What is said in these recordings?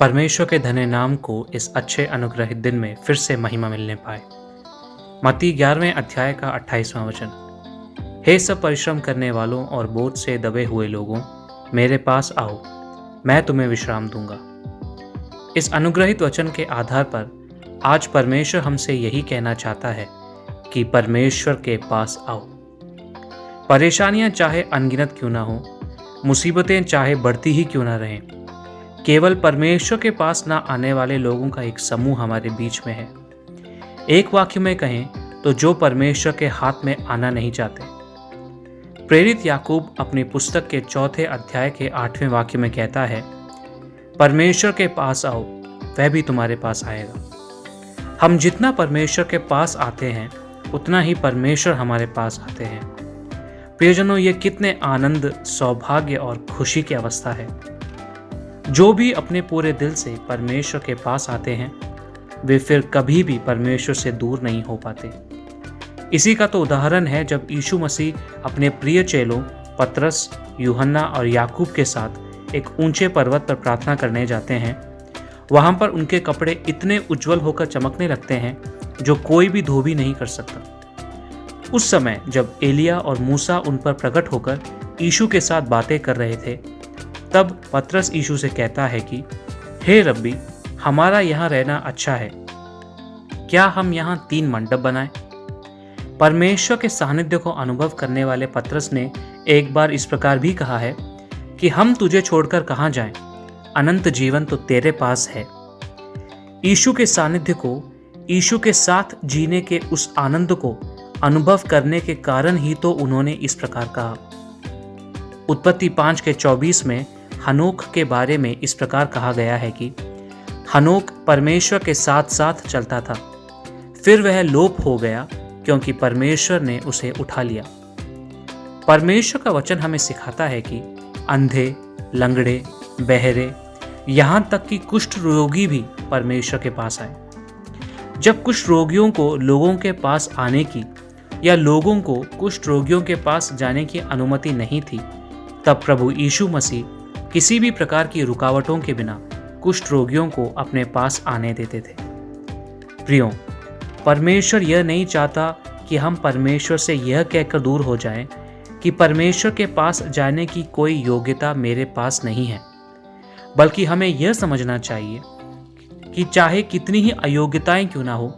परमेश्वर के धन्य नाम को इस अच्छे अनुग्रहित दिन में फिर से महिमा मिलने पाए। मत्ती 11वें अध्याय का 28वां वचन। हे सब परिश्रम करने वालों और बोझ से दबे हुए लोगों, मेरे पास आओ, मैं तुम्हें विश्राम दूंगा। इस अनुग्रहित वचन के आधार पर आज परमेश्वर हमसे यही कहना चाहता है कि परमेश्वर के पास आओ। परेशानियां चाहे अनगिनत क्यों ना हो, मुसीबतें चाहे बढ़ती ही क्यों ना रहें, केवल परमेश्वर के पास ना आने वाले लोगों का एक समूह हमारे बीच में है। एक वाक्य में कहें तो जो परमेश्वर के हाथ में आना नहीं चाहते। प्रेरित याकूब अपनी पुस्तक के 4 अध्याय के 8वें वाक्य में कहता है, परमेश्वर के पास आओ, वह भी तुम्हारे पास आएगा। हम जितना परमेश्वर के पास आते हैं उतना ही परमेश्वर हमारे पास आते हैं। प्रियजनों, ये कितने आनंद, सौभाग्य और खुशी की अवस्था है। जो भी अपने पूरे दिल से परमेश्वर के पास आते हैं वे फिर कभी भी परमेश्वर से दूर नहीं हो पाते। इसी का तो उदाहरण है जब यीशु मसीह अपने प्रिय चेलों पतरस, यूहन्ना और याकूब के साथ एक ऊंचे पर्वत पर प्रार्थना करने जाते हैं। वहां पर उनके कपड़े इतने उज्जवल होकर चमकने लगते हैं जो कोई भी धोबी नहीं कर सकता। उस समय जब एलिया और मूसा उन पर प्रकट होकर यीशु के साथ बातें कर रहे थे, तब पतरस यीशु से कहता है कि हे रब्बी, हमारा यहाँ रहना अच्छा है, क्या हम यहाँ 3 मंडप बनाएं? परमेश्वर के सानिध्य को अनुभव करने वाले पतरस ने एक बार इस प्रकार भी कहा है कि हम तुझे छोड़कर कहाँ जाएं? अनंत जीवन तो तेरे पास है। यीशु के सानिध्य को, यीशु के साथ जीने के उस आनंद को अनुभव करने के कारण ही तो उन्होंने इस प्रकार कहा। उत्पत्ति 5:24 में हनोक के बारे में इस प्रकार कहा गया है कि हनोक परमेश्वर के साथ साथ चलता था, फिर वह लोप हो गया क्योंकि परमेश्वर ने उसे उठा लिया। परमेश्वर का वचन हमें सिखाता है कि अंधे, लंगड़े, बहरे, यहाँ तक कि कुष्ठ रोगी भी परमेश्वर के पास आए। जब कुष्ठ रोगियों को लोगों के पास आने की या लोगों को कुष्ठ रोगियों के पास जाने की अनुमति नहीं थी, तब प्रभु यीशु मसीह किसी भी प्रकार की रुकावटों के बिना कुष्ठ रोगियों को अपने पास आने देते थे। प्रियों, परमेश्वर यह नहीं चाहता कि हम परमेश्वर से यह कहकर दूर हो जाएं कि परमेश्वर के पास जाने की कोई योग्यता मेरे पास नहीं है, बल्कि हमें यह समझना चाहिए कि चाहे कितनी ही अयोग्यताएं क्यों ना हो,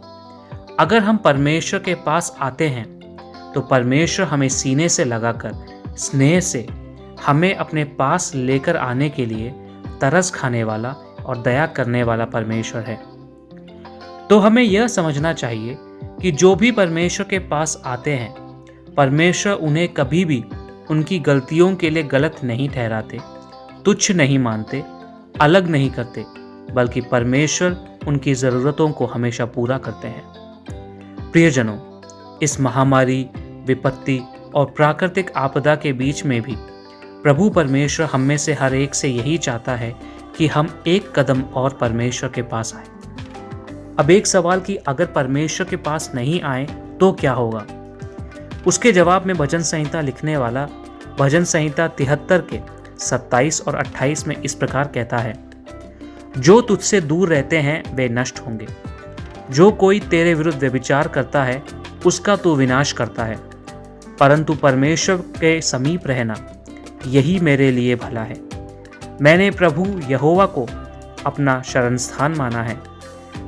अगर हम परमेश्वर के पास आते हैं तो परमेश्वर हमें सीने से लगाकर स्नेह से हमें अपने पास लेकर आने के लिए तरस खाने वाला और दया करने वाला परमेश्वर है। तो हमें यह समझना चाहिए कि जो भी परमेश्वर के पास आते हैं, परमेश्वर उन्हें कभी भी उनकी गलतियों के लिए गलत नहीं ठहराते, तुच्छ नहीं मानते, अलग नहीं करते, बल्कि परमेश्वर उनकी ज़रूरतों को हमेशा पूरा करते हैं। प्रियजनों, इस महामारी, विपत्ति और प्राकृतिक आपदा के बीच में भी प्रभु परमेश्वर हम में से हर एक से यही चाहता है कि हम एक कदम और परमेश्वर के पास आए। अब एक सवाल कि अगर परमेश्वर के पास नहीं आए तो क्या होगा? उसके जवाब में भजन संहिता लिखने वाला भजन संहिता 73 के 27 और 28 में इस प्रकार कहता है, जो तुझसे दूर रहते हैं वे नष्ट होंगे, जो कोई तेरे विरुद्ध व्यभिचार करता है उसका तू विनाश करता है, परंतु परमेश्वर के समीप रहना यही मेरे लिए भला है। मैंने प्रभु यहोवा को अपना शरण स्थान माना है,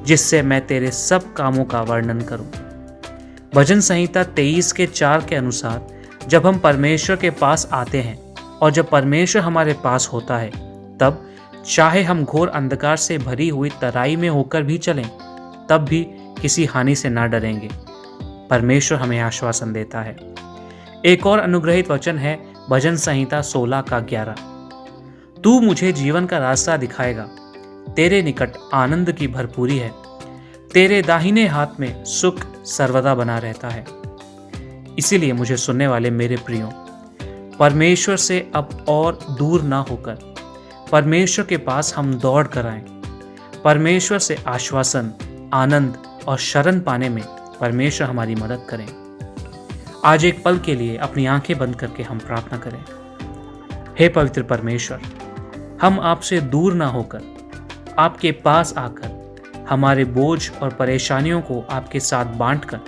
जिससे मैं तेरे सब कामों का वर्णन करूं। भजन संहिता 23 के 4 के अनुसार जब हम परमेश्वर के पास आते हैं और जब परमेश्वर हमारे पास होता है, तब चाहे हम घोर अंधकार से भरी हुई तराई में होकर भी चलें, तब भी किसी हानि से ना डरेंगे। परमेश्वर हमें आश्वासन देता है। एक और अनुग्रहित वचन है भजन संहिता 16 का 11। तू मुझे जीवन का रास्ता दिखाएगा, तेरे निकट आनंद की भरपूरी है, तेरे दाहिने हाथ में सुख सर्वदा बना रहता है। इसीलिए मुझे सुनने वाले मेरे प्रियों, परमेश्वर से अब और दूर ना होकर परमेश्वर के पास हम दौड़ कर आएं। परमेश्वर से आश्वासन, आनंद और शरण पाने में परमेश्वर हमारी मदद करें। आज एक पल के लिए अपनी आंखें बंद करके हम प्रार्थना करें। हे पवित्र परमेश्वर, हम आपसे दूर ना होकर आपके पास आकर हमारे बोझ और परेशानियों को आपके साथ बांटकर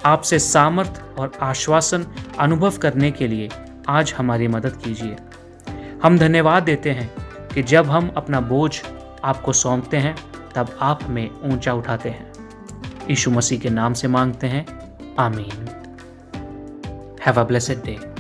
आपसे सामर्थ और आश्वासन अनुभव करने के लिए आज हमारी मदद कीजिए। हम धन्यवाद देते हैं कि जब हम अपना बोझ आपको सौंपते हैं तब आप हमें ऊंचा उठाते हैं। यीशु मसीह के नाम से मांगते हैं, आमीन। Have a blessed day.